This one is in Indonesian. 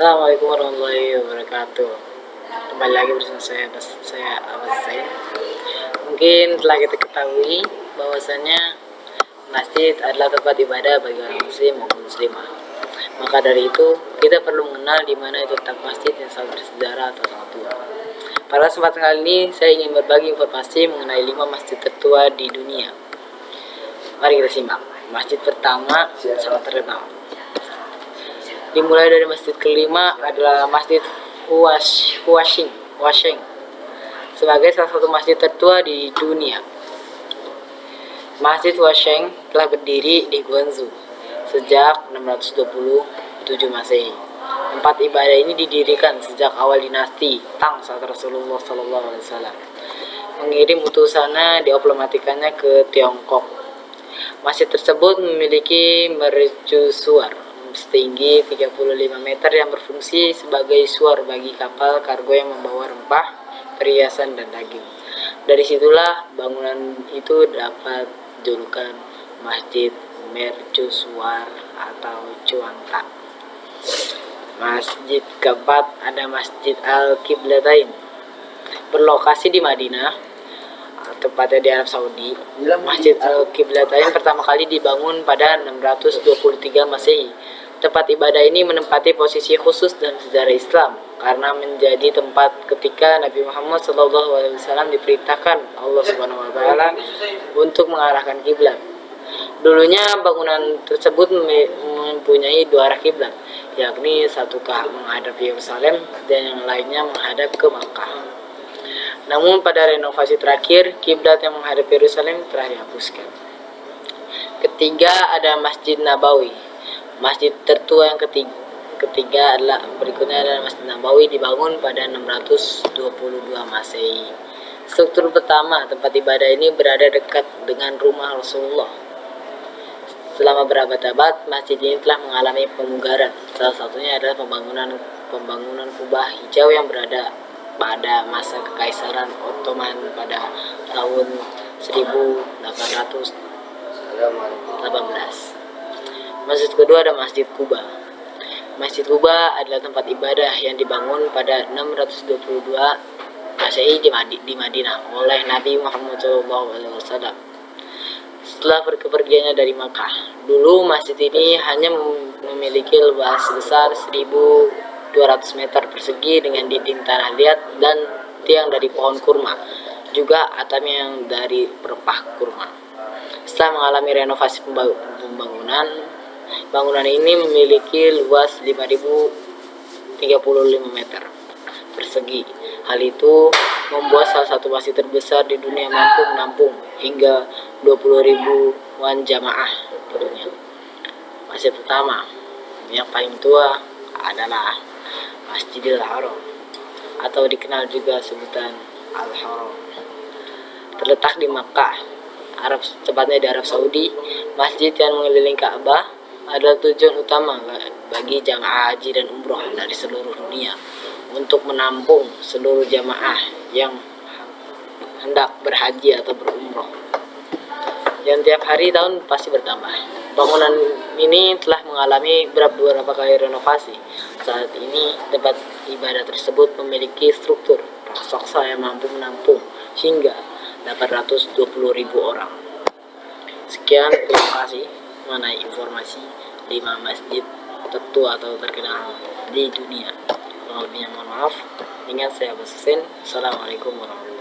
Assalamualaikum warahmatullahi wabarakatuh. Kembali lagi bersama saya Ahmad Said. Mungkin telah kita ketahui bahwasanya masjid adalah tempat ibadah bagi orang muslim maupun muslimah. Maka dari itu kita perlu mengenal di mana itu letak masjid yang sangat bersejarah atau sangat tua. Pada kesempatan kali ini saya ingin berbagi informasi mengenai 5 masjid tertua di dunia. Mari kita simak. Masjid pertama sangat terkenal. Dimulai dari masjid kelima adalah Masjid Huashing sebagai salah satu masjid tertua di dunia. Masjid Huashing telah berdiri di Guangzhou sejak 627 Masehi. Tempat ibadah ini didirikan sejak awal dinasti Tang saat Rasulullah SAW mengirim utusannya diplomatikanya ke Tiongkok. Masjid tersebut memiliki mercusuar setinggi 35 meter yang berfungsi sebagai suar bagi kapal kargo yang membawa rempah, perhiasan, dan daging. Dari situlah bangunan itu dapat julukan Masjid Mercusuar atau Cuantak. Masjid keempat ada Masjid Al-Qiblatain, berlokasi di Madinah, tepatnya di Arab Saudi. Masjid Al-Qiblatain pertama kali dibangun pada 623 Masehi. Tempat ibadah ini menempati posisi khusus dalam sejarah Islam karena menjadi tempat ketika Nabi Muhammad SAW diperintahkan Allah Subhanahu Wa Taala untuk mengarahkan kiblat. Dulunya bangunan tersebut mempunyai dua arah kiblat, yakni satu menghadap Yerusalem dan yang lainnya menghadap ke Makkah. Namun pada renovasi terakhir, kiblat yang menghadap Yerusalem telah dihapuskan. Ketiga ada Masjid Nabawi. Masjid tertua yang ketiga berikutnya adalah Masjid Nabawi, dibangun pada 622 Masehi. Struktur pertama tempat ibadah ini berada dekat dengan rumah Rasulullah. Selama berabad-abad, masjid ini telah mengalami pemugaran. Salah satunya adalah pembangunan kubah hijau yang berada pada masa Kekaisaran Ottoman pada tahun 1818. Masjid kedua ada Masjid Quba. Masjid Quba adalah tempat ibadah yang dibangun pada 622 Masehi di Madinah oleh Nabi Muhammad SAW setelah berkepergiannya dari Makkah. Dulu masjid ini hanya memiliki luas sebesar 1.200 meter persegi dengan dinding tanah liat dan tiang dari pohon kurma, juga atapnya yang dari pelepah kurma. Setelah mengalami renovasi bangunan ini memiliki luas 5.035 meter persegi. Hal itu membuat salah satu masjid terbesar di dunia mampu menampung hingga 20.000-an jamaah. Masjid pertama yang paling tua adalah Masjidil Haram atau dikenal juga sebutan Al-Haram. Terletak di Makkah, tepatnya di Arab Saudi. Masjid yang mengelilingi Ka'bah adalah tujuan utama bagi jamaah haji dan umroh dari seluruh dunia untuk menampung seluruh jamaah yang hendak berhaji atau berumroh yang tiap hari tahun pasti bertambah. Bangunan ini telah mengalami beberapa kali renovasi. Saat ini tempat ibadah tersebut memiliki struktur raksasa yang mampu menampung hingga 820.000 orang. Sekian, terima kasih mengenai informasi 5 masjid tertua atau terkenal di dunia. Kalau lebihnya mohon maaf. Ingat, saya Abbas Hussein. Assalamualaikum warahmatullahi wabarakatuh.